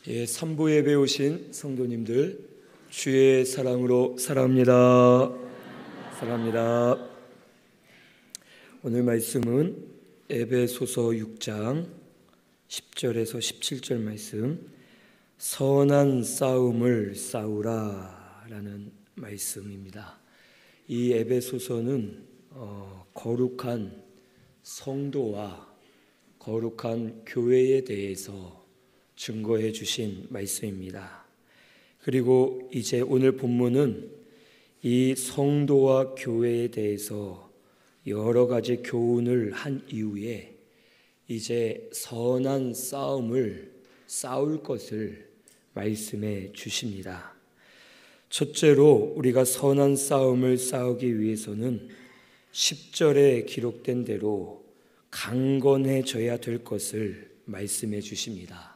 3부 예배 오신 성도님들 주의 사랑으로 사랑합니다. 사랑합니다. 오늘 말씀은 에베소서 6장 10절에서 17절 말씀, 선한 싸움을 싸우라 라는 말씀입니다. 이 에베소서는 거룩한 성도와 거룩한 교회에 대해서 증거해 주신 말씀입니다. 그리고 이제 오늘 본문은 이 성도와 교회에 대해서 여러 가지 교훈을 한 이후에 이제 선한 싸움을 싸울 것을 말씀해 주십니다. 첫째로 우리가 선한 싸움을 싸우기 위해서는 10절에 기록된 대로 강건해져야 될 것을 말씀해 주십니다.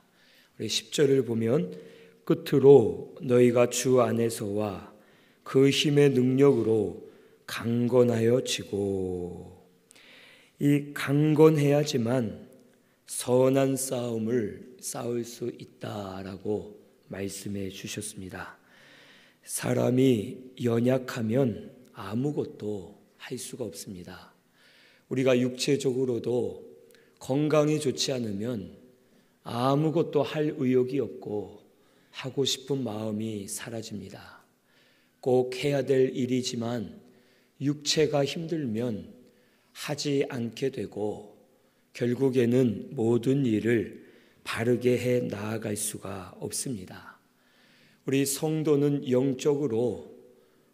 우리 10절을 보면 끝으로 너희가 주 안에서와 그 힘의 능력으로 강건하여 지고, 이 강건해야지만 선한 싸움을 싸울 수 있다라고 말씀해 주셨습니다. 사람이 연약하면 아무것도 할 수가 없습니다. 우리가 육체적으로도 건강이 좋지 않으면 아무것도 할 의욕이 없고 하고 싶은 마음이 사라집니다. 꼭 해야 될 일이지만 육체가 힘들면 하지 않게 되고 결국에는 모든 일을 바르게 해 나아갈 수가 없습니다. 우리 성도는 영적으로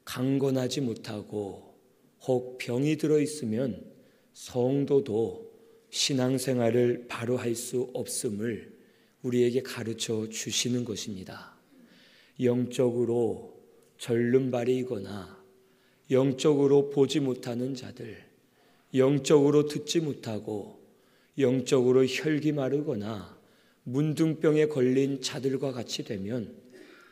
강건하지 못하고 혹 병이 들어있으면 성도도 신앙생활을 바로 할 수 없음을 우리에게 가르쳐 주시는 것입니다. 영적으로 절름발이거나 영적으로 보지 못하는 자들, 영적으로 듣지 못하고 영적으로 혈기 마르거나 문둥병에 걸린 자들과 같이 되면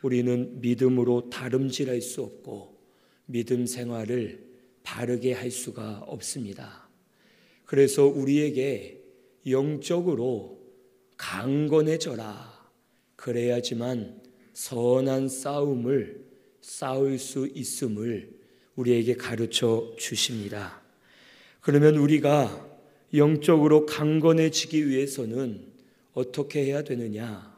우리는 믿음으로 다름질할 수 없고 믿음 생활을 바르게 할 수가 없습니다. 그래서 우리에게 영적으로 강건해져라, 그래야지만 선한 싸움을 싸울 수 있음을 우리에게 가르쳐 주십니다. 그러면 우리가 영적으로 강건해지기 위해서는 어떻게 해야 되느냐?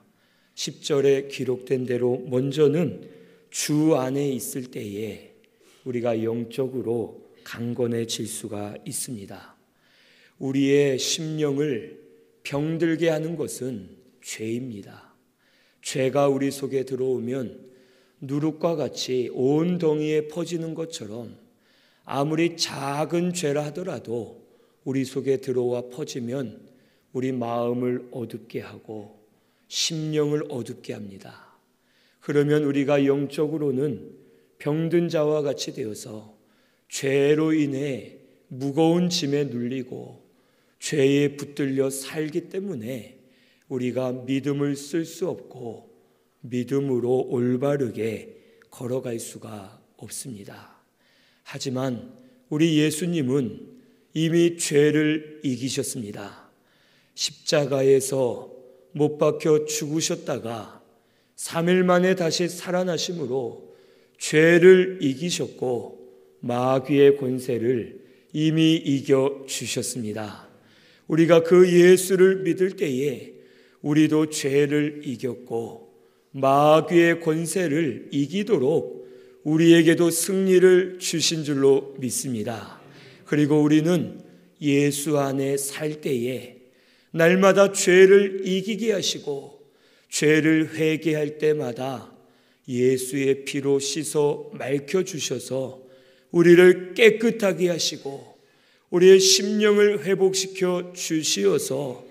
10절에 기록된 대로 먼저는 주 안에 있을 때에 우리가 영적으로 강건해질 수가 있습니다. 우리의 심령을 병들게 하는 것은 죄입니다. 죄가 우리 속에 들어오면 누룩과 같이 온 덩이에 퍼지는 것처럼 아무리 작은 죄라 하더라도 우리 속에 들어와 퍼지면 우리 마음을 어둡게 하고 심령을 어둡게 합니다. 그러면 우리가 영적으로는 병든 자와 같이 되어서 죄로 인해 무거운 짐에 눌리고 죄에 붙들려 살기 때문에 우리가 믿음을 쓸 수 없고 믿음으로 올바르게 걸어갈 수가 없습니다. 하지만 우리 예수님은 이미 죄를 이기셨습니다. 십자가에서 못 박혀 죽으셨다가 3일 만에 다시 살아나심으로 죄를 이기셨고 마귀의 권세를 이미 이겨주셨습니다. 우리가 그 예수를 믿을 때에 우리도 죄를 이겼고 마귀의 권세를 이기도록 우리에게도 승리를 주신 줄로 믿습니다. 그리고 우리는 예수 안에 살 때에 날마다 죄를 이기게 하시고 죄를 회개할 때마다 예수의 피로 씻어 맑혀주셔서 우리를 깨끗하게 하시고 우리의 심령을 회복시켜 주시어서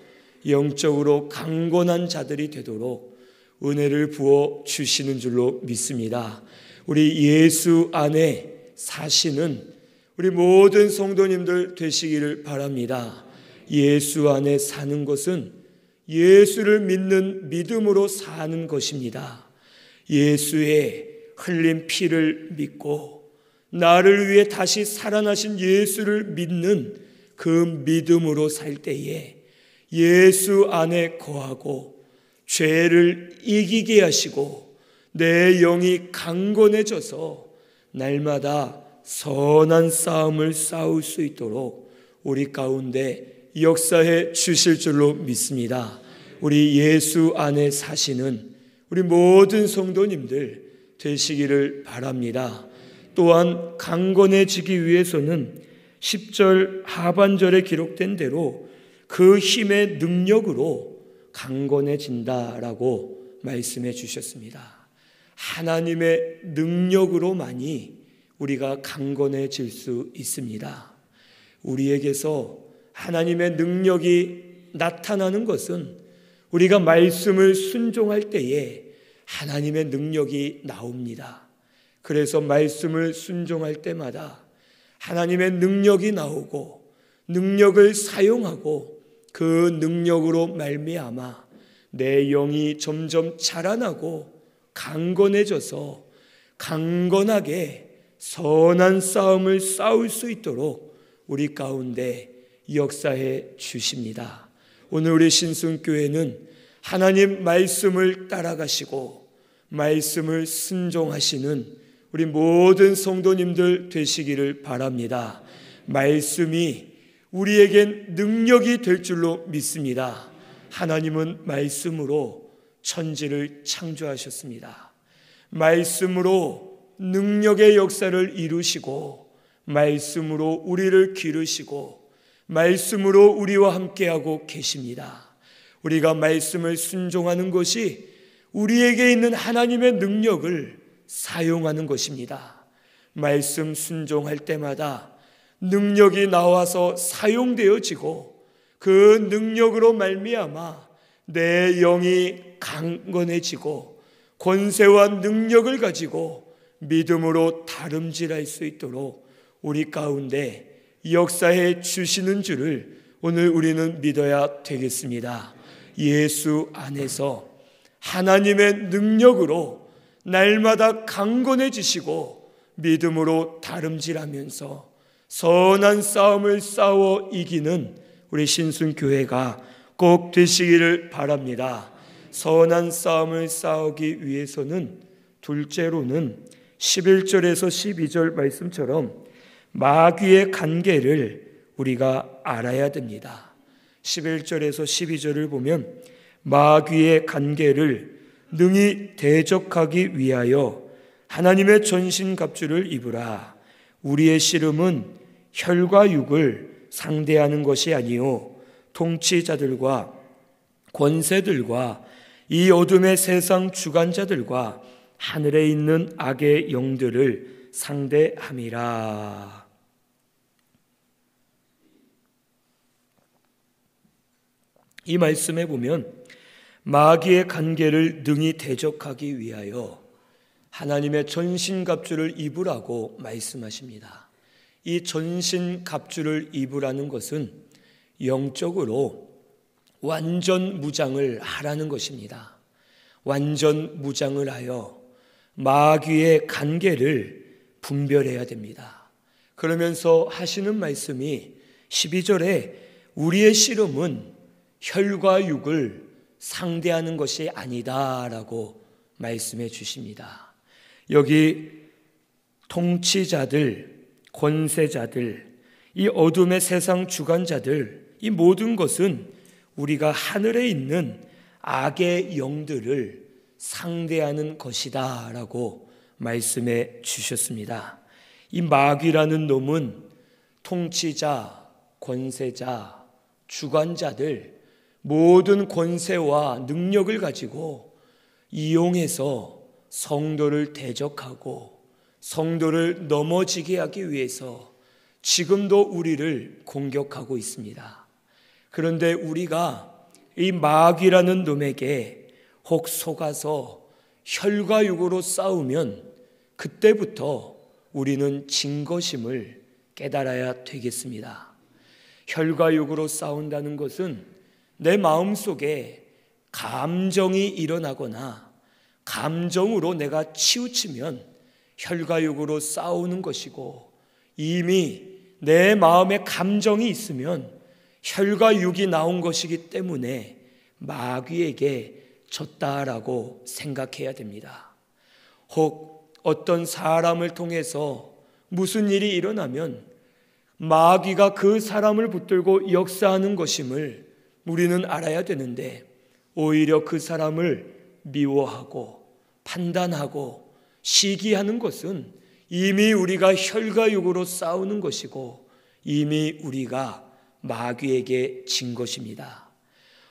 영적으로 강건한 자들이 되도록 은혜를 부어 주시는 줄로 믿습니다. 우리 예수 안에 사시는 우리 모든 성도님들 되시기를 바랍니다. 예수 안에 사는 것은 예수를 믿는 믿음으로 사는 것입니다. 예수의 흘린 피를 믿고 나를 위해 다시 살아나신 예수를 믿는 그 믿음으로 살 때에 예수 안에 거하고 죄를 이기게 하시고 내 영이 강건해져서 날마다 선한 싸움을 싸울 수 있도록 우리 가운데 역사해 주실 줄로 믿습니다. 우리 예수 안에 사시는 우리 모든 성도님들 되시기를 바랍니다. 또한 강건해지기 위해서는 10절 하반절에 기록된 대로 그 힘의 능력으로 강건해진다라고 말씀해 주셨습니다. 하나님의 능력으로만이 우리가 강건해질 수 있습니다. 우리에게서 하나님의 능력이 나타나는 것은 우리가 말씀을 순종할 때에 하나님의 능력이 나옵니다. 그래서 말씀을 순종할 때마다 하나님의 능력이 나오고 능력을 사용하고 그 능력으로 말미암아 내 영이 점점 자라나고 강건해져서 강건하게 선한 싸움을 싸울 수 있도록 우리 가운데 역사해 주십니다. 오늘 우리 신순교회는 하나님 말씀을 따라가시고 말씀을 순종하시는 우리 모든 성도님들 되시기를 바랍니다. 말씀이 우리에겐 능력이 될 줄로 믿습니다. 하나님은 말씀으로 천지를 창조하셨습니다. 말씀으로 능력의 역사를 이루시고 말씀으로 우리를 기르시고 말씀으로 우리와 함께하고 계십니다. 우리가 말씀을 순종하는 것이 우리에게 있는 하나님의 능력을 사용하는 것입니다. 말씀 순종할 때마다 능력이 나와서 사용되어지고 그 능력으로 말미암아 내 영이 강건해지고 권세와 능력을 가지고 믿음으로 다름질할 수 있도록 우리 가운데 역사해 주시는 줄을 오늘 우리는 믿어야 되겠습니다. 예수 안에서 하나님의 능력으로 날마다 강건해지시고 믿음으로 다름질하면서 선한 싸움을 싸워 이기는 우리 신순교회가 꼭 되시기를 바랍니다. 선한 싸움을 싸우기 위해서는 둘째로는 11절에서 12절 말씀처럼 마귀의 관계를 우리가 알아야 됩니다. 11절에서 12절을 보면 마귀의 관계를 능히 대적하기 위하여 하나님의 전신갑주를 입으라. 우리의 씨름은 혈과 육을 상대하는 것이 아니요 통치자들과 권세들과 이 어둠의 세상 주관자들과 하늘에 있는 악의 영들을 상대함이라. 이 말씀에 보면 마귀의 관계를 능히 대적하기 위하여 하나님의 전신갑주를 입으라고 말씀하십니다. 이 전신갑주를 입으라는 것은 영적으로 완전 무장을 하라는 것입니다. 완전 무장을 하여 마귀의 관계를 분별해야 됩니다. 그러면서 하시는 말씀이 12절에 우리의 씨름은 혈과 육을 상대하는 것이 아니다라고 말씀해 주십니다. 여기 통치자들, 권세자들, 이 어둠의 세상 주관자들, 이 모든 것은 우리가 하늘에 있는 악의 영들을 상대하는 것이다 라고 말씀해 주셨습니다. 이 마귀라는 놈은 통치자, 권세자, 주관자들, 모든 권세와 능력을 가지고 이용해서 성도를 대적하고 성도를 넘어지게 하기 위해서 지금도 우리를 공격하고 있습니다. 그런데 우리가 이 마귀라는 놈에게 혹 속아서 혈과 육으로 싸우면 그때부터 우리는 진 것임을 깨달아야 되겠습니다. 혈과 육으로 싸운다는 것은 내 마음속에 감정이 일어나거나 감정으로 내가 치우치면 혈과 육으로 싸우는 것이고, 이미 내 마음에 감정이 있으면 혈과 육이 나온 것이기 때문에 마귀에게 졌다라고 생각해야 됩니다. 혹 어떤 사람을 통해서 무슨 일이 일어나면 마귀가 그 사람을 붙들고 역사하는 것임을 우리는 알아야 되는데, 오히려 그 사람을 미워하고 판단하고 시기하는 것은 이미 우리가 혈과육으로 싸우는 것이고 이미 우리가 마귀에게 진 것입니다.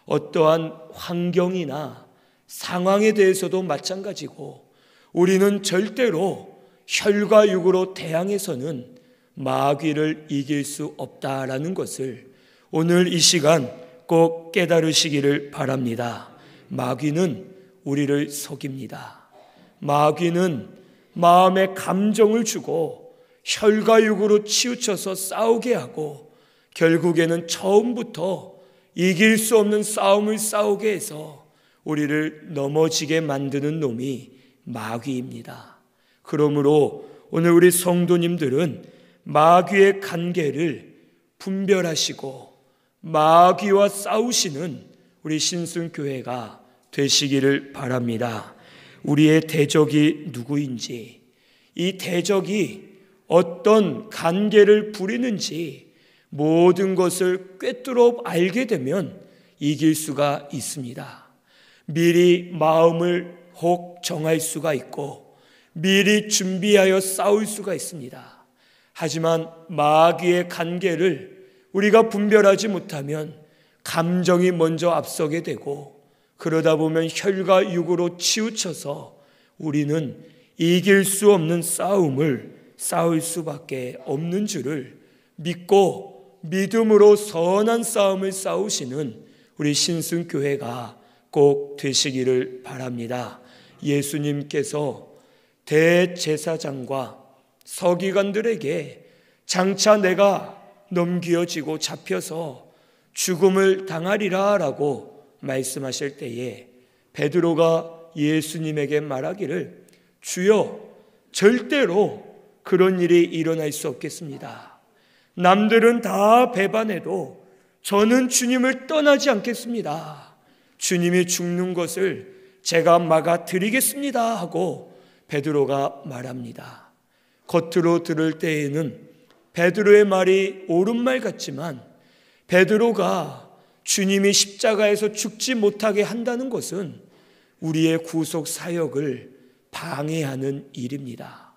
어떠한 환경이나 상황에 대해서도 마찬가지고, 우리는 절대로 혈과육으로 대항해서는 마귀를 이길 수 없다라는 것을 오늘 이 시간 꼭 깨달으시기를 바랍니다. 마귀는 우리를 속입니다. 마귀는 마음에 감정을 주고 혈과육으로 치우쳐서 싸우게 하고 결국에는 처음부터 이길 수 없는 싸움을 싸우게 해서 우리를 넘어지게 만드는 놈이 마귀입니다. 그러므로 오늘 우리 성도님들은 마귀의 관계를 분별하시고 마귀와 싸우시는 우리 신순교회가 되시기를 바랍니다. 우리의 대적이 누구인지, 이 대적이 어떤 관계를 부리는지 모든 것을 꿰뚫어 알게 되면 이길 수가 있습니다. 미리 마음을 혹 정할 수가 있고 미리 준비하여 싸울 수가 있습니다. 하지만 마귀의 관계를 우리가 분별하지 못하면 감정이 먼저 앞서게 되고, 그러다 보면 혈과 육으로 치우쳐서 우리는 이길 수 없는 싸움을 싸울 수밖에 없는 줄을 믿고 믿음으로 선한 싸움을 싸우시는 우리 신순교회가 꼭 되시기를 바랍니다. 예수님께서 대제사장과 서기관들에게 장차 내가 넘겨지고 잡혀서 죽음을 당하리라 라고 말씀하실 때에 베드로가 예수님에게 말하기를, 주여, 절대로 그런 일이 일어날 수 없겠습니다. 남들은 다 배반해도 저는 주님을 떠나지 않겠습니다. 주님이 죽는 것을 제가 막아 드리겠습니다 하고 베드로가 말합니다. 겉으로 들을 때에는 베드로의 말이 옳은 말 같지만, 베드로가 주님이 십자가에서 죽지 못하게 한다는 것은 우리의 구속 사역을 방해하는 일입니다.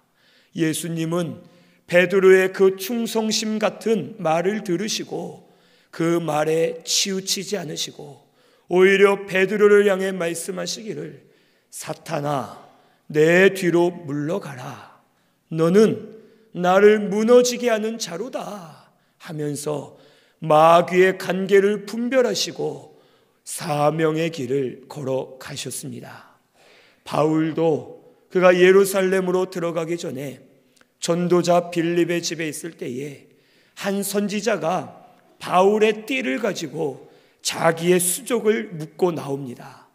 예수님은 베드로의 그 충성심 같은 말을 들으시고 그 말에 치우치지 않으시고 오히려 베드로를 향해 말씀하시기를, 사탄아, 내 뒤로 물러가라. 너는 나를 무너지게 하는 자로다 하면서 마귀의 관계를 분별하시고 사명의 길을 걸어가셨습니다. 바울도 그가 예루살렘으로 들어가기 전에 전도자 빌립의 집에 있을 때에 한 선지자가 바울의 띠를 가지고 자기의 수족을 묻고 나옵니다.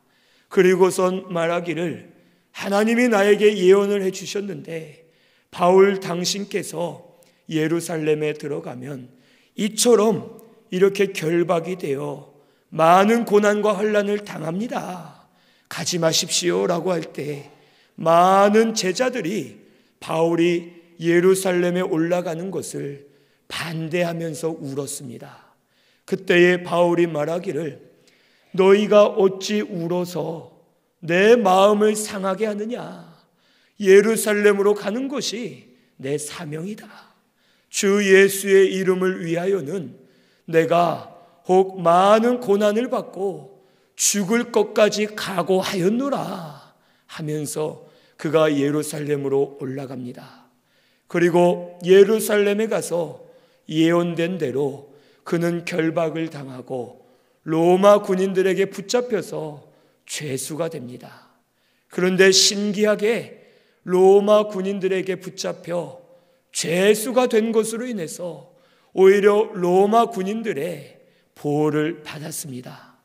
그리고선 말하기를, 하나님이 나에게 예언을 해주셨는데 바울 당신께서 예루살렘에 들어가면 이처럼 이렇게 결박이 되어 많은 고난과 환난을 당합니다. 가지 마십시오 라고 할 때 많은 제자들이 바울이 예루살렘에 올라가는 것을 반대하면서 울었습니다. 그때에 바울이 말하기를, 너희가 어찌 울어서 내 마음을 상하게 하느냐. 예루살렘으로 가는 것이 내 사명이다. 주 예수의 이름을 위하여는 내가 혹 많은 고난을 받고 죽을 것까지 각오하였노라 하면서 그가 예루살렘으로 올라갑니다. 그리고 예루살렘에 가서 예언된 대로 그는 결박을 당하고 로마 군인들에게 붙잡혀서 죄수가 됩니다. 그런데 신기하게 로마 군인들에게 붙잡혀 죄수가 된 것으로 인해서 오히려 로마 군인들의 보호를 받았습니다.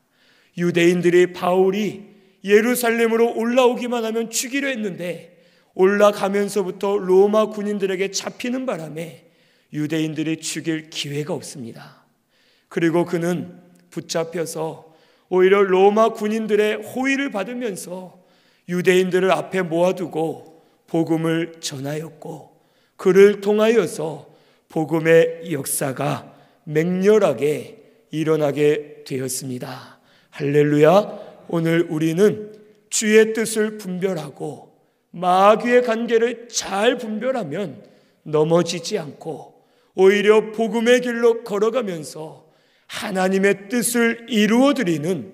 유대인들이 바울이 예루살렘으로 올라오기만 하면 죽이려 했는데 올라가면서부터 로마 군인들에게 잡히는 바람에 유대인들이 죽일 기회가 없습니다. 그리고 그는 붙잡혀서 오히려 로마 군인들의 호의를 받으면서 유대인들을 앞에 모아두고 복음을 전하였고, 그를 통하여서 복음의 역사가 맹렬하게 일어나게 되었습니다. 할렐루야. 오늘 우리는 주의 뜻을 분별하고 마귀의 관계를 잘 분별하면 넘어지지 않고 오히려 복음의 길로 걸어가면서 하나님의 뜻을 이루어드리는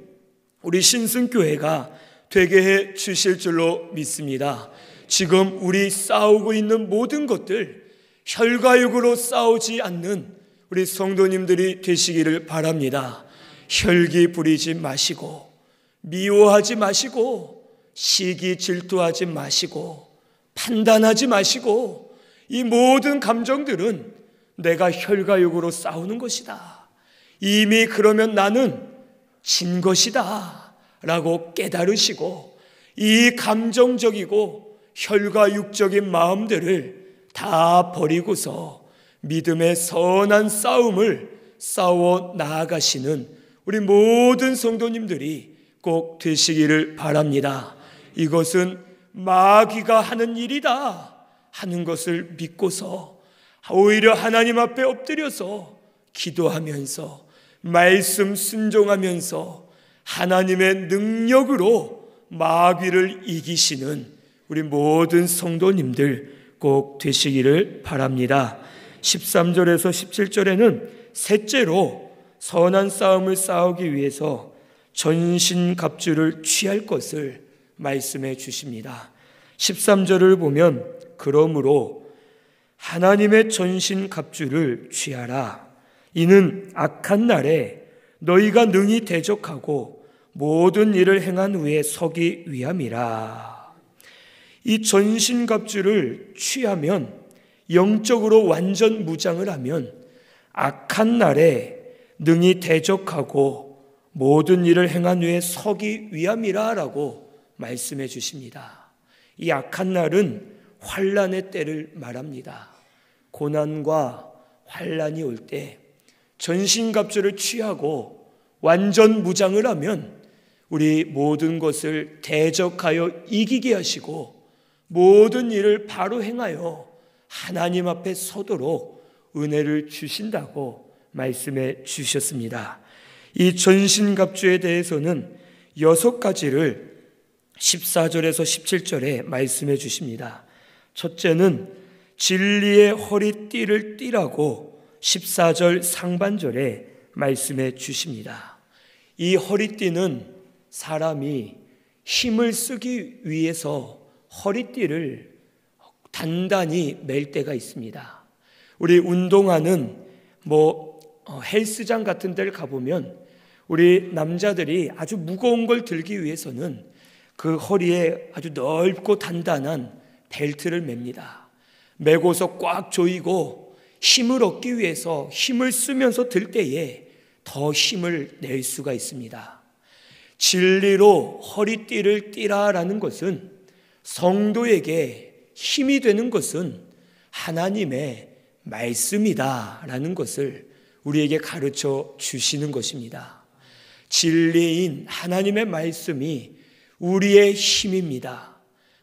우리 신승교회가 되게 해 주실 줄로 믿습니다. 지금 우리 싸우고 있는 모든 것들 혈과육으로 싸우지 않는 우리 성도님들이 되시기를 바랍니다. 혈기 부리지 마시고, 미워하지 마시고, 시기 질투하지 마시고, 판단하지 마시고, 이 모든 감정들은 내가 혈과육으로 싸우는 것이다, 이미 그러면 나는 진 것이다 라고 깨달으시고, 이 감정적이고 혈과육적인 마음들을 다 버리고서 믿음의 선한 싸움을 싸워 나아가시는 우리 모든 성도님들이 꼭 되시기를 바랍니다. 이것은 마귀가 하는 일이다 하는 것을 믿고서 오히려 하나님 앞에 엎드려서 기도하면서 말씀 순종하면서 하나님의 능력으로 마귀를 이기시는 우리 모든 성도님들 꼭 되시기를 바랍니다. 13절에서 17절에는 셋째로 선한 싸움을 싸우기 위해서 전신갑주를 취할 것을 말씀해 주십니다. 13절을 보면 그러므로 하나님의 전신갑주를 취하라. 이는 악한 날에 너희가 능히 대적하고 모든 일을 행한 후에 서기 위함이라. 이 전신갑주를 취하면, 영적으로 완전 무장을 하면 악한 날에 능히 대적하고 모든 일을 행한 후에 서기 위함이라 라고 말씀해 주십니다. 이 악한 날은 환난의 때를 말합니다. 고난과 환난이 올 때 전신갑주를 취하고 완전 무장을 하면 우리 모든 것을 대적하여 이기게 하시고 모든 일을 바로 행하여 하나님 앞에 서도록 은혜를 주신다고 말씀해 주셨습니다. 이 전신갑주에 대해서는 6가지를 14절에서 17절에 말씀해 주십니다. 첫째는 진리의 허리띠를 띠라고 14절 상반절에 말씀해 주십니다. 이 허리띠는 사람이 힘을 쓰기 위해서 허리띠를 단단히 맬 때가 있습니다. 우리 운동하는 헬스장 같은 데를 가보면 우리 남자들이 아주 무거운 걸 들기 위해서는 그 허리에 아주 넓고 단단한 벨트를 맵니다. 메고서 꽉 조이고 힘을 얻기 위해서 힘을 쓰면서 들 때에 더 힘을 낼 수가 있습니다. 진리로 허리띠를 띠라라는 것은, 성도에게 힘이 되는 것은 하나님의 말씀이다라는 것을 우리에게 가르쳐 주시는 것입니다. 진리인 하나님의 말씀이 우리의 힘입니다.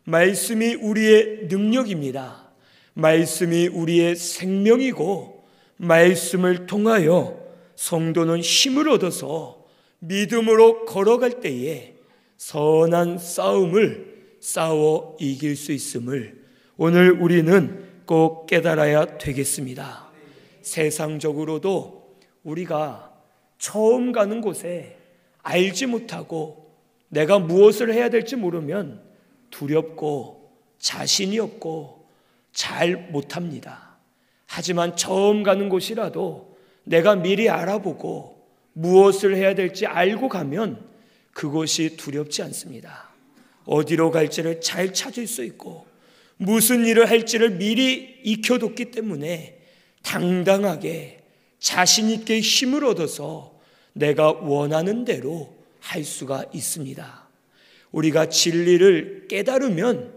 말씀이 우리의 능력입니다. 말씀이 우리의 생명이고, 말씀을 통하여 성도는 힘을 얻어서 믿음으로 걸어갈 때에 선한 싸움을 싸워 이길 수 있음을 오늘 우리는 꼭 깨달아야 되겠습니다. 세상적으로도 우리가 처음 가는 곳에 알지 못하고 내가 무엇을 해야 될지 모르면 두렵고 자신이 없고 잘 못합니다. 하지만 처음 가는 곳이라도 내가 미리 알아보고 무엇을 해야 될지 알고 가면 그곳이 두렵지 않습니다. 어디로 갈지를 잘 찾을 수 있고 무슨 일을 할지를 미리 익혀뒀기 때문에 당당하게 자신 있게 힘을 얻어서 내가 원하는 대로 할 수가 있습니다. 우리가 진리를 깨달으면,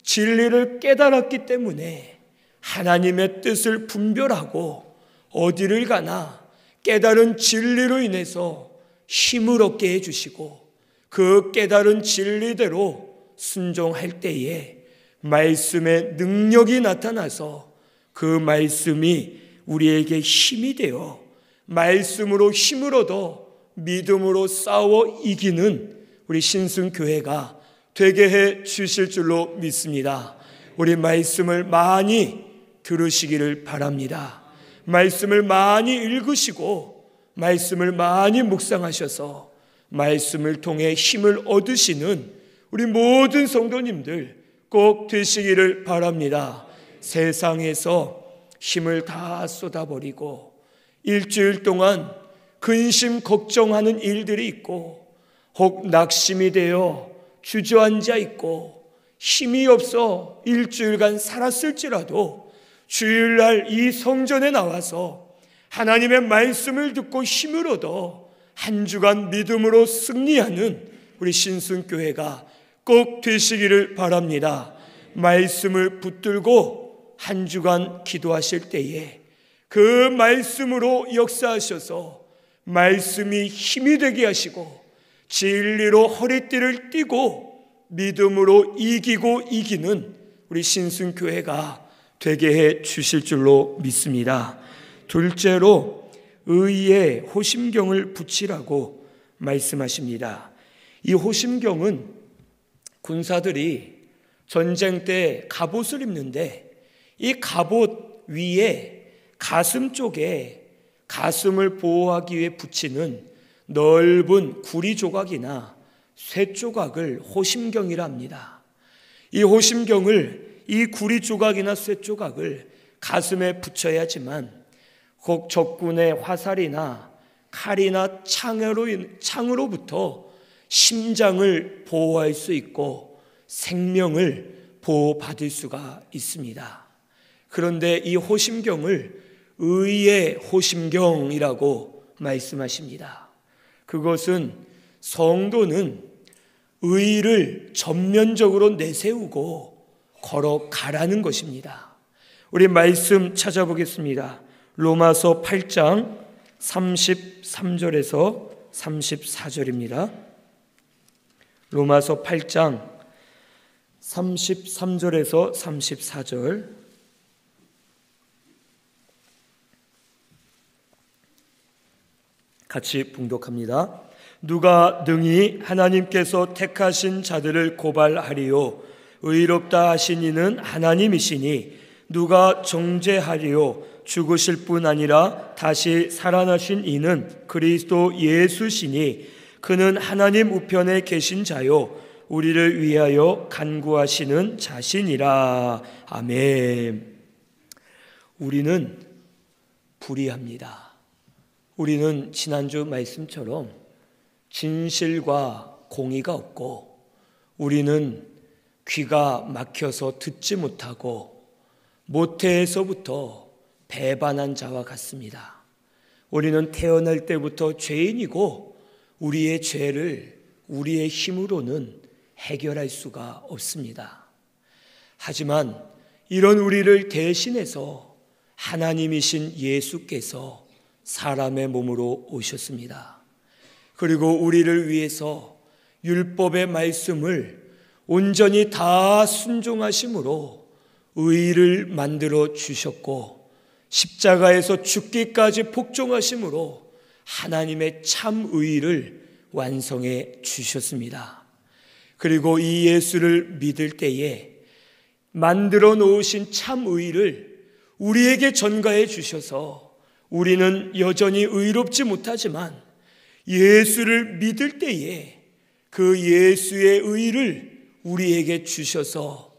진리를 깨달았기 때문에 하나님의 뜻을 분별하고 어디를 가나 깨달은 진리로 인해서 힘을 얻게 해주시고 그 깨달은 진리대로 순종할 때에 말씀의 능력이 나타나서 그 말씀이 우리에게 힘이 되어 말씀으로 힘을 얻어 믿음으로 싸워 이기는 우리 신순교회가 되게 해 주실 줄로 믿습니다. 우리 말씀을 많이 들으시기를 바랍니다. 말씀을 많이 읽으시고 말씀을 많이 묵상하셔서 말씀을 통해 힘을 얻으시는 우리 모든 성도님들 꼭 되시기를 바랍니다. 세상에서 힘을 다 쏟아버리고 일주일 동안 근심 걱정하는 일들이 있고 혹 낙심이 되어 주저앉아 있고 힘이 없어 일주일간 살았을지라도 주일날 이 성전에 나와서 하나님의 말씀을 듣고 힘을 얻어 한 주간 믿음으로 승리하는 우리 신순교회가 꼭 되시기를 바랍니다. 말씀을 붙들고 한 주간 기도하실 때에 그 말씀으로 역사하셔서 말씀이 힘이 되게 하시고 진리로 허리띠를 띠고 믿음으로 이기고 이기는 우리 신순교회가 되게 해 주실 줄로 믿습니다. 둘째로 의의 호심경을 붙이라고 말씀하십니다. 이 호심경은 군사들이 전쟁 때 갑옷을 입는데 이 갑옷 위에 가슴 쪽에 가슴을 보호하기 위해 붙이는 넓은 구리 조각이나 쇠 조각을 호심경이라 합니다. 이 호심경을 이 구리 조각이나 쇠 조각을 가슴에 붙여야지만 혹 적군의 화살이나 칼이나 창으로부터 심장을 보호할 수 있고 생명을 보호받을 수가 있습니다. 그런데 이 호심경을 의의 호심경이라고 말씀하십니다. 그것은 성도는 의를 전면적으로 내세우고 걸어가라는 것입니다. 우리 말씀 찾아보겠습니다. 로마서 8장 33절에서 34절입니다. 로마서 8장 33절에서 34절 같이 봉독합니다. 누가 능히 하나님께서 택하신 자들을 고발하리요? 의롭다 하신 이는 하나님이시니 누가 정죄하리요? 죽으실 뿐 아니라 다시 살아나신 이는 그리스도 예수시니 그는 하나님 우편에 계신 자요 우리를 위하여 간구하시는 자신이라. 아멘. 우리는 불의합니다. 우리는 지난주 말씀처럼 진실과 공의가 없고 우리는 귀가 막혀서 듣지 못하고 모태에서부터 배반한 자와 같습니다. 우리는 태어날 때부터 죄인이고 우리의 죄를 우리의 힘으로는 해결할 수가 없습니다. 하지만 이런 우리를 대신해서 하나님이신 예수께서 사람의 몸으로 오셨습니다. 그리고 우리를 위해서 율법의 말씀을 온전히 다 순종하심으로 의를 만들어 주셨고 십자가에서 죽기까지 복종하심으로 하나님의 참 의를 완성해 주셨습니다. 그리고 이 예수를 믿을 때에 만들어 놓으신 참 의를 우리에게 전가해 주셔서 우리는 여전히 의롭지 못하지만 예수를 믿을 때에 그 예수의 의를 우리에게 주셔서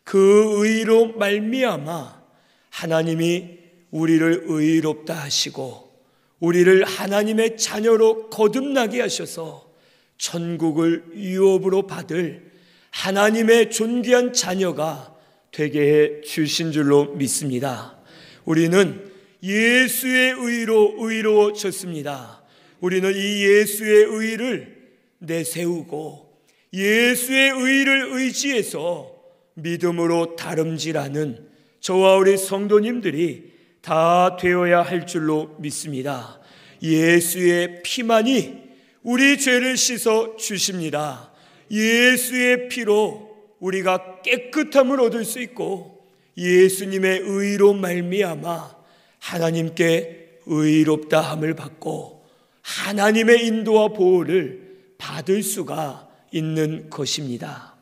그 의로 말미암아 하나님이 우리를 의롭다 하시고 우리를 하나님의 자녀로 거듭나게 하셔서 천국을 유업으로 받을 하나님의 존귀한 자녀가 되게 해 주신 줄로 믿습니다. 우리는 예수의 의로 의로워졌습니다. 우리는 이 예수의 의를 내세우고 예수의 의를 의지해서 믿음으로 다름질하는 저와 우리 성도님들이 다 되어야 할 줄로 믿습니다. 예수의 피만이 우리 죄를 씻어 주십니다. 예수의 피로 우리가 깨끗함을 얻을 수 있고 예수님의 의로 말미암아 하나님께 의롭다함을 받고 하나님의 인도와 보호를 받을 수가 있는 것입니다.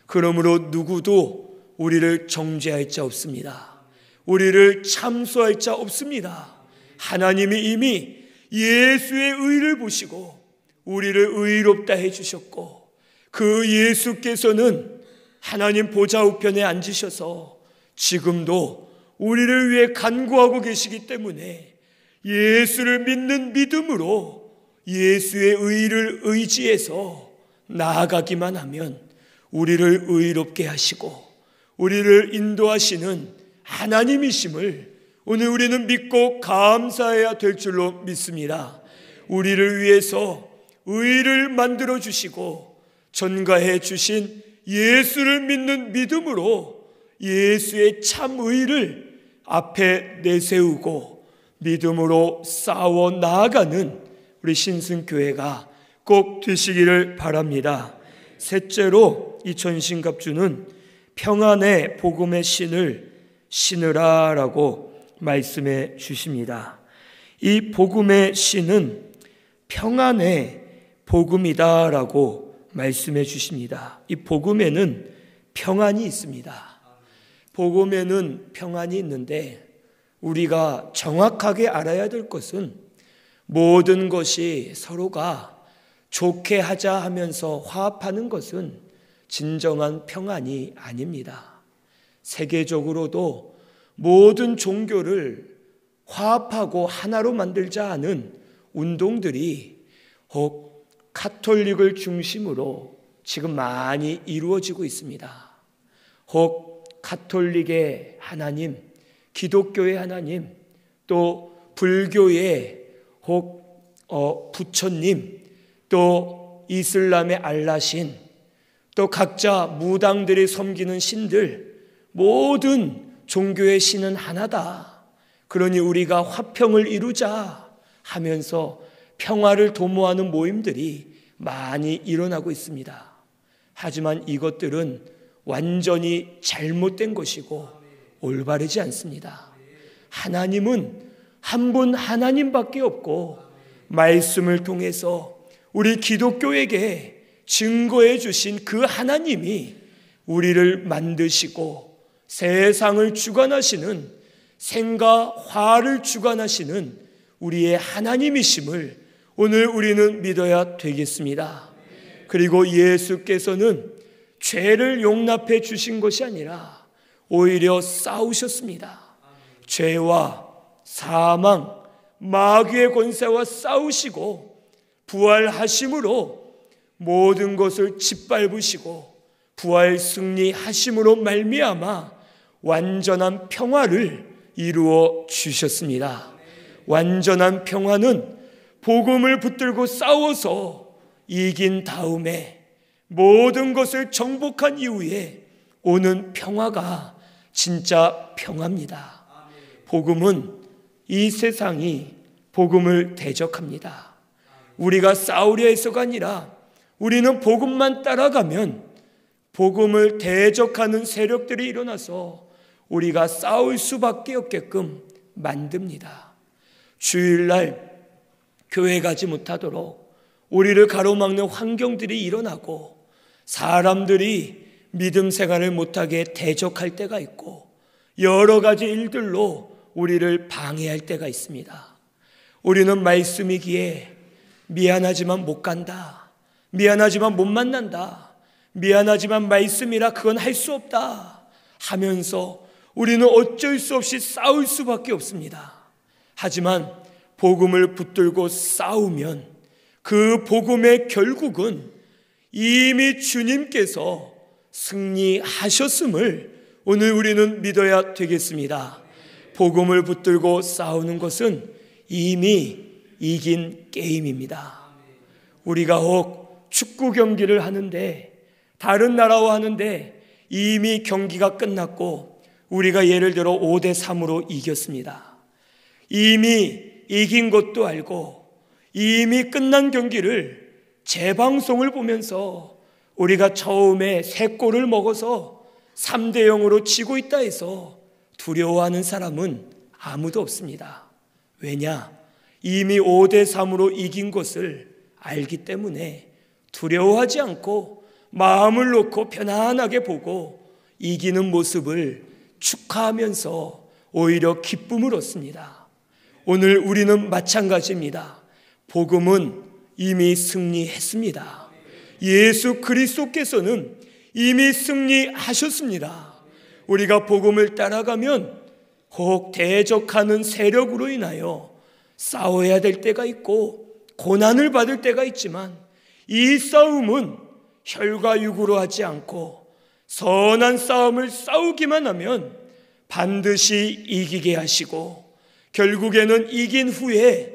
그러므로 누구도 우리를 정죄할 자 없습니다. 우리를 참소할 자 없습니다. 하나님이 이미 예수의 의를 보시고 우리를 의롭다 해주셨고 그 예수께서는 하나님 보좌 우편에 앉으셔서 지금도 우리를 위해 간구하고 계시기 때문에 예수를 믿는 믿음으로 예수의 의를 의지해서 나아가기만 하면 우리를 의롭게 하시고 우리를 인도하시는 하나님이심을 오늘 우리는 믿고 감사해야 될 줄로 믿습니다. 우리를 위해서 의를 만들어 주시고 전가해 주신 예수를 믿는 믿음으로 예수의 참 의를 앞에 내세우고 믿음으로 싸워 나아가는 우리 신승교회가 꼭 되시기를 바랍니다. 셋째로 이 전신갑주는 평안의 복음의 신을 신으라라고 말씀해 주십니다. 이 복음의 신은 평안의 복음이다라고 말씀해 주십니다. 이 복음에는 평안이 있습니다. 복음에는 평안이 있는데 우리가 정확하게 알아야 될 것은 모든 것이 서로가 좋게 하자 하면서 화합하는 것은 진정한 평안이 아닙니다. 세계적으로도 모든 종교를 화합하고 하나로 만들자 하는 운동들이 혹 카톨릭을 중심으로 지금 많이 이루어지고 있습니다. 혹 카톨릭의 하나님, 기독교의 하나님, 또 불교의 혹 부처님, 또 이슬람의 알라신, 또 각자 무당들이 섬기는 신들, 모든 종교의 신은 하나다. 그러니 우리가 화평을 이루자 하면서 평화를 도모하는 모임들이 많이 일어나고 있습니다. 하지만 이것들은 완전히 잘못된 것이고 올바르지 않습니다. 하나님은 한 분 하나님밖에 없고 말씀을 통해서 우리 기독교에게 증거해 주신 그 하나님이 우리를 만드시고 세상을 주관하시는 생과 화를 주관하시는 우리의 하나님이심을 오늘 우리는 믿어야 되겠습니다. 그리고 예수께서는 죄를 용납해 주신 것이 아니라 오히려 싸우셨습니다. 죄와 사망, 마귀의 권세와 싸우시고 부활하심으로 모든 것을 짓밟으시고 부활 승리하심으로 말미암아 완전한 평화를 이루어 주셨습니다. 완전한 평화는 복음을 붙들고 싸워서 이긴 다음에 모든 것을 정복한 이후에 오는 평화가 진짜 평화입니다. 복음은 이 세상이 복음을 대적합니다. 우리가 싸우려 해서가 아니라 우리는 복음만 따라가면 복음을 대적하는 세력들이 일어나서 우리가 싸울 수밖에 없게끔 만듭니다. 주일날 교회 가지 못하도록 우리를 가로막는 환경들이 일어나고 사람들이 믿음 생활을 못하게 대적할 때가 있고 여러 가지 일들로 우리를 방해할 때가 있습니다. 우리는 말씀이기에 미안하지만 못 간다, 미안하지만 못 만난다, 미안하지만 말씀이라 그건 할 수 없다 하면서 우리는 어쩔 수 없이 싸울 수밖에 없습니다. 하지만 복음을 붙들고 싸우면 그 복음의 결국은 이미 주님께서 승리하셨음을 오늘 우리는 믿어야 되겠습니다. 복음을 붙들고 싸우는 것은 이미 이긴 게임입니다. 우리가 혹 축구 경기를 하는데 다른 나라와 하는데 이미 경기가 끝났고 우리가 예를 들어 5대3으로 이겼습니다. 이미 이긴 것도 알고 이미 끝난 경기를 재방송을 보면서 우리가 처음에 3골을 먹어서 3대 0으로 지고 있다 해서 두려워하는 사람은 아무도 없습니다. 왜냐? 이미 5대 3으로 이긴 것을 알기 때문에 두려워하지 않고 마음을 놓고 편안하게 보고 이기는 모습을 축하하면서 오히려 기쁨을 얻습니다. 오늘 우리는 마찬가지입니다. 복음은 이미 승리했습니다. 예수 그리스도께서는 이미 승리하셨습니다. 우리가 복음을 따라가면 혹 대적하는 세력으로 인하여 싸워야 될 때가 있고 고난을 받을 때가 있지만 이 싸움은 혈과 육으로 하지 않고 선한 싸움을 싸우기만 하면 반드시 이기게 하시고 결국에는 이긴 후에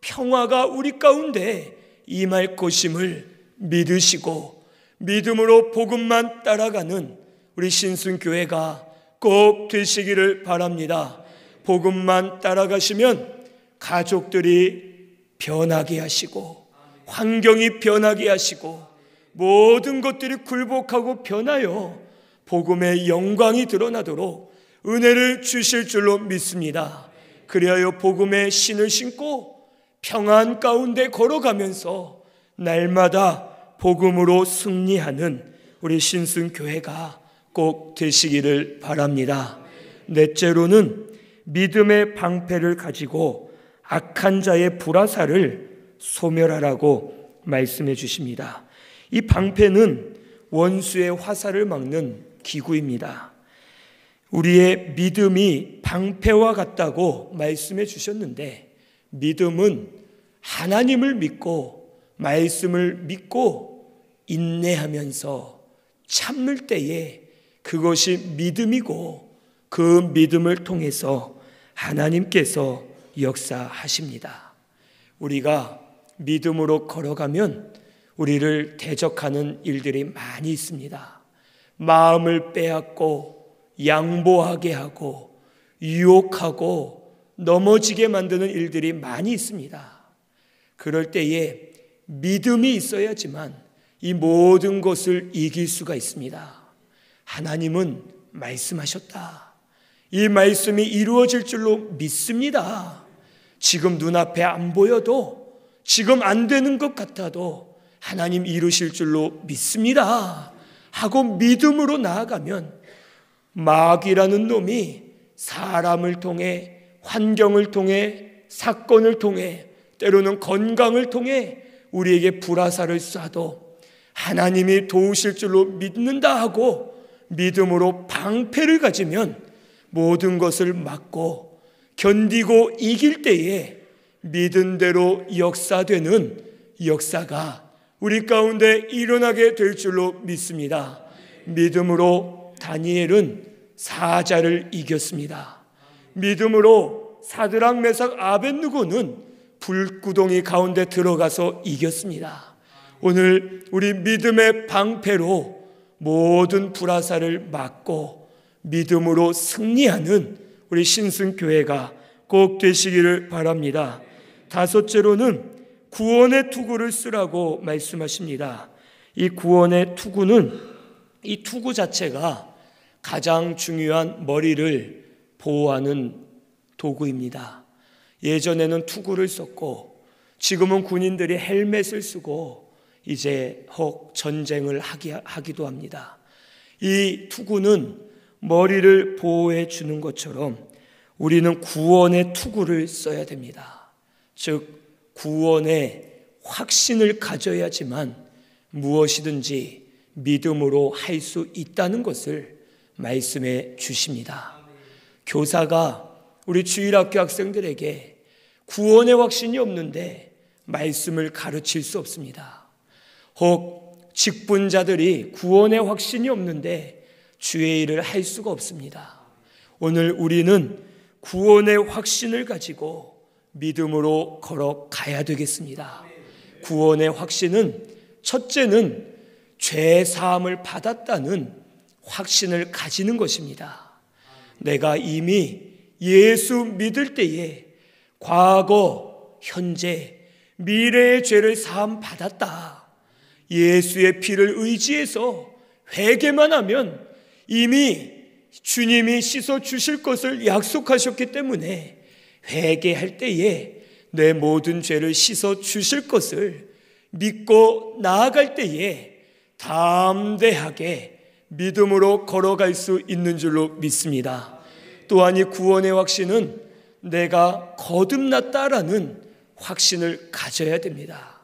평화가 우리 가운데 임할 것임을 믿으시고 믿음으로 복음만 따라가는 우리 신순교회가 꼭 되시기를 바랍니다. 복음만 따라가시면 가족들이 변하게 하시고 환경이 변하게 하시고 모든 것들이 굴복하고 변하여 복음의 영광이 드러나도록 은혜를 주실 줄로 믿습니다. 그리하여 복음의 신을 신고 평안 가운데 걸어가면서 날마다 복음으로 승리하는 우리 신순교회가 꼭 되시기를 바랍니다. 넷째로는 믿음의 방패를 가지고 악한 자의 불화살을 소멸하라고 말씀해 주십니다. 이 방패는 원수의 화살을 막는 기구입니다. 우리의 믿음이 방패와 같다고 말씀해 주셨는데 믿음은 하나님을 믿고 말씀을 믿고 인내하면서 참을 때에 그것이 믿음이고 그 믿음을 통해서 하나님께서 역사하십니다. 우리가 믿음으로 걸어가면 우리를 대적하는 일들이 많이 있습니다. 마음을 빼앗고 양보하게 하고 유혹하고 넘어지게 만드는 일들이 많이 있습니다. 그럴 때에 믿음이 있어야지만 이 모든 것을 이길 수가 있습니다. 하나님은 말씀하셨다. 이 말씀이 이루어질 줄로 믿습니다. 지금 눈앞에 안 보여도 지금 안 되는 것 같아도 하나님 이루실 줄로 믿습니다 하고 믿음으로 나아가면 마귀라는 놈이 사람을 통해 환경을 통해 사건을 통해 때로는 건강을 통해 우리에게 불화살을 쏴도 하나님이 도우실 줄로 믿는다 하고 믿음으로 방패를 가지면 모든 것을 막고 견디고 이길 때에 믿은 대로 역사되는 역사가 우리 가운데 일어나게 될 줄로 믿습니다. 믿음으로 다니엘은 사자를 이겼습니다. 믿음으로 사드락 메삭 아벳느고는 불구덩이 가운데 들어가서 이겼습니다. 오늘 우리 믿음의 방패로 모든 불화살을 막고 믿음으로 승리하는 우리 신순교회가 꼭 되시기를 바랍니다. 다섯째로는 구원의 투구를 쓰라고 말씀하십니다. 이 구원의 투구는 이 투구 자체가 가장 중요한 머리를 보호하는 도구입니다. 예전에는 투구를 썼고 지금은 군인들이 헬멧을 쓰고 이제 혹 전쟁을 하기도 합니다. 이 투구는 머리를 보호해 주는 것처럼 우리는 구원의 투구를 써야 됩니다. 즉 구원의 확신을 가져야지만 무엇이든지 믿음으로 할 수 있다는 것을 말씀해 주십니다. 교사가 우리 주일학교 학생들에게 구원의 확신이 없는데 말씀을 가르칠 수 없습니다. 혹 직분자들이 구원의 확신이 없는데 주의 일을 할 수가 없습니다. 오늘 우리는 구원의 확신을 가지고 믿음으로 걸어가야 되겠습니다. 구원의 확신은 첫째는 죄 사함을 받았다는 확신을 가지는 것입니다. 내가 이미 예수 믿을 때에 과거, 현재, 미래의 죄를 사함 받았다. 예수의 피를 의지해서 회개만 하면 이미 주님이 씻어 주실 것을 약속하셨기 때문에 회개할 때에 내 모든 죄를 씻어 주실 것을 믿고 나아갈 때에 담대하게 믿음으로 걸어갈 수 있는 줄로 믿습니다. 또한 이 구원의 확신은 내가 거듭났다라는 확신을 가져야 됩니다.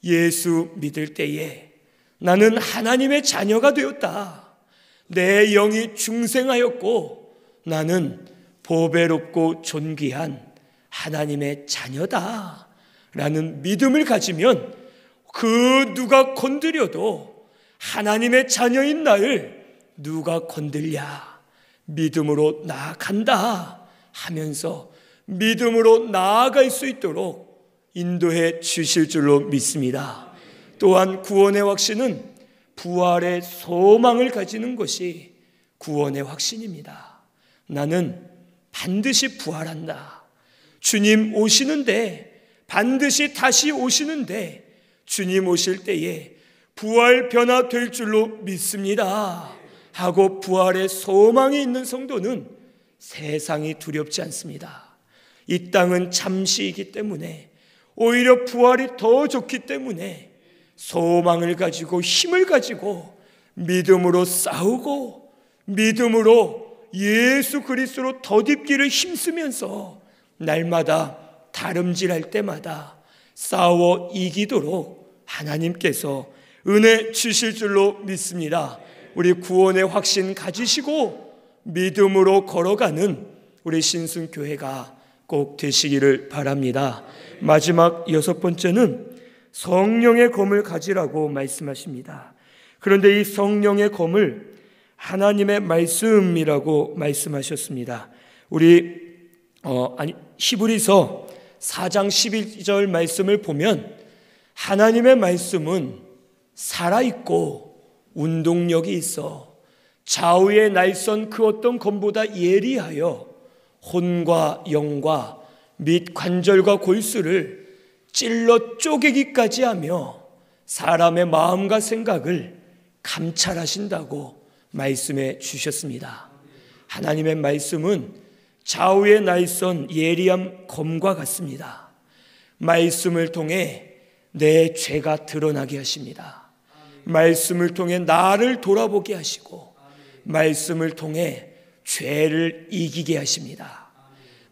예수 믿을 때에 나는 하나님의 자녀가 되었다. 내 영이 중생하였고 나는 보배롭고 존귀한 하나님의 자녀다 라는 믿음을 가지면 그 누가 건드려도 하나님의 자녀인 나를 누가 건들랴 믿음으로 나아간다 하면서 믿음으로 나아갈 수 있도록 인도해 주실 줄로 믿습니다. 또한 구원의 확신은 부활의 소망을 가지는 것이 구원의 확신입니다. 나는 반드시 부활한다. 주님 오시는데 반드시 다시 오시는데 주님 오실 때에 부활 변화될 줄로 믿습니다 하고 부활의 소망이 있는 성도는 세상이 두렵지 않습니다. 이 땅은 잠시이기 때문에 오히려 부활이 더 좋기 때문에 소망을 가지고 힘을 가지고 믿음으로 싸우고 믿음으로 예수 그리스도로 덧입기를 힘쓰면서 날마다 다름질할 때마다 싸워 이기도록 하나님께서 은혜 주실 줄로 믿습니다. 우리 구원의 확신 가지시고 믿음으로 걸어가는 우리 신순교회가 꼭 되시기를 바랍니다. 마지막 6번째는 성령의 검을 가지라고 말씀하십니다. 그런데 이 성령의 검을 하나님의 말씀이라고 말씀하셨습니다. 우리 히브리서 4장 12절 말씀을 보면 하나님의 말씀은 살아있고 운동력이 있어 좌우의 날선 그 어떤 검보다 예리하여 혼과 영과 및 관절과 골수를 찔러 쪼개기까지 하며 사람의 마음과 생각을 감찰하신다고 말씀해 주셨습니다. 하나님의 말씀은 좌우의 날선 예리한 검과 같습니다. 말씀을 통해 내 죄가 드러나게 하십니다. 말씀을 통해 나를 돌아보게 하시고 말씀을 통해 죄를 이기게 하십니다.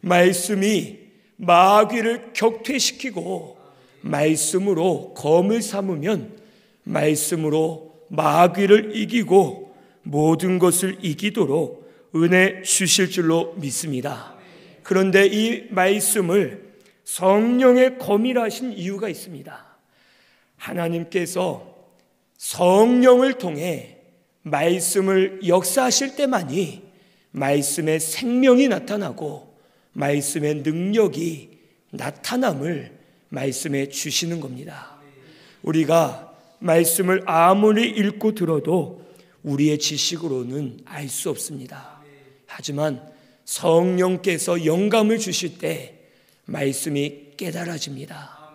말씀이 마귀를 격퇴시키고 말씀으로 검을 삼으면 말씀으로 마귀를 이기고 모든 것을 이기도록 은혜 주실 줄로 믿습니다. 그런데 이 말씀을 성령의 검이라 하신 이유가 있습니다. 하나님께서 성령을 통해 말씀을 역사하실 때만이 말씀의 생명이 나타나고 말씀의 능력이 나타남을 말씀해 주시는 겁니다. 우리가 말씀을 아무리 읽고 들어도 우리의 지식으로는 알 수 없습니다. 하지만 성령께서 영감을 주실 때 말씀이 깨달아집니다.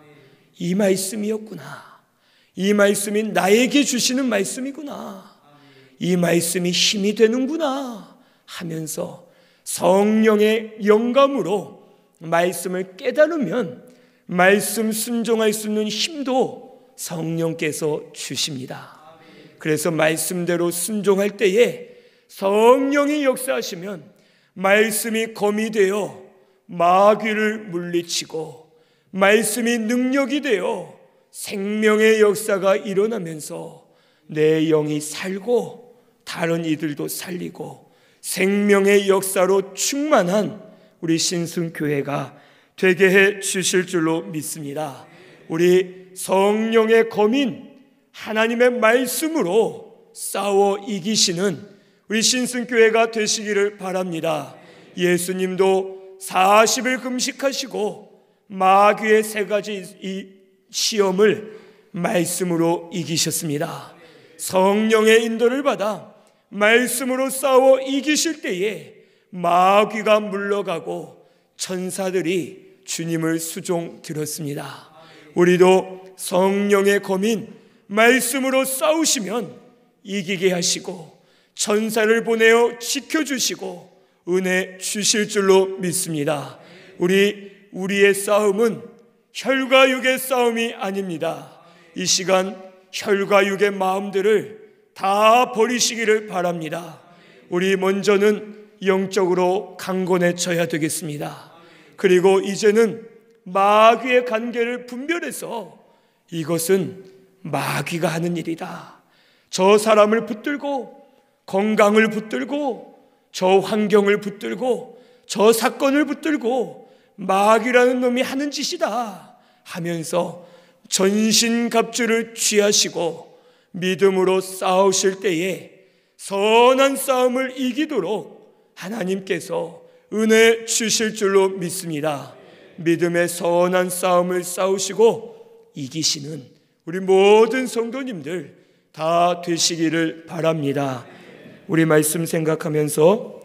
이 말씀이었구나. 이 말씀이 나에게 주시는 말씀이구나. 이 말씀이 힘이 되는구나 하면서 성령의 영감으로 말씀을 깨달으면 말씀 순종할 수 있는 힘도 성령께서 주십니다. 그래서 말씀대로 순종할 때에 성령이 역사하시면 말씀이 검이 되어 마귀를 물리치고 말씀이 능력이 되어 생명의 역사가 일어나면서 내 영이 살고 다른 이들도 살리고 생명의 역사로 충만한 우리 신순교회가 되게 해 주실 줄로 믿습니다. 우리 성령의 검인 하나님의 말씀으로 싸워 이기시는 우리 신순교회가 되시기를 바랍니다. 예수님도 40일 금식하시고 마귀의 3가지 이 시험을 말씀으로 이기셨습니다. 성령의 인도를 받아 말씀으로 싸워 이기실 때에 마귀가 물러가고 천사들이 주님을 수종 들었습니다. 우리도 성령의 검인 말씀으로 싸우시면 이기게 하시고 천사를 보내어 지켜주시고 은혜 주실 줄로 믿습니다. 우리의 싸움은 혈과 육의 싸움이 아닙니다. 이 시간 혈과 육의 마음들을 다 버리시기를 바랍니다. 우리 먼저는 영적으로 강건해져야 되겠습니다. 그리고 이제는 마귀의 관계를 분별해서 이것은 마귀가 하는 일이다. 저 사람을 붙들고 건강을 붙들고 저 환경을 붙들고 저 사건을 붙들고 마귀라는 놈이 하는 짓이다 하면서 전신갑주를 취하시고 믿음으로 싸우실 때에 선한 싸움을 이기도록 하나님께서 은혜 주실 줄로 믿습니다. 믿음의 선한 싸움을 싸우시고 이기시는 우리 모든 성도님들 다 되시기를 바랍니다. 우리 말씀 생각하면서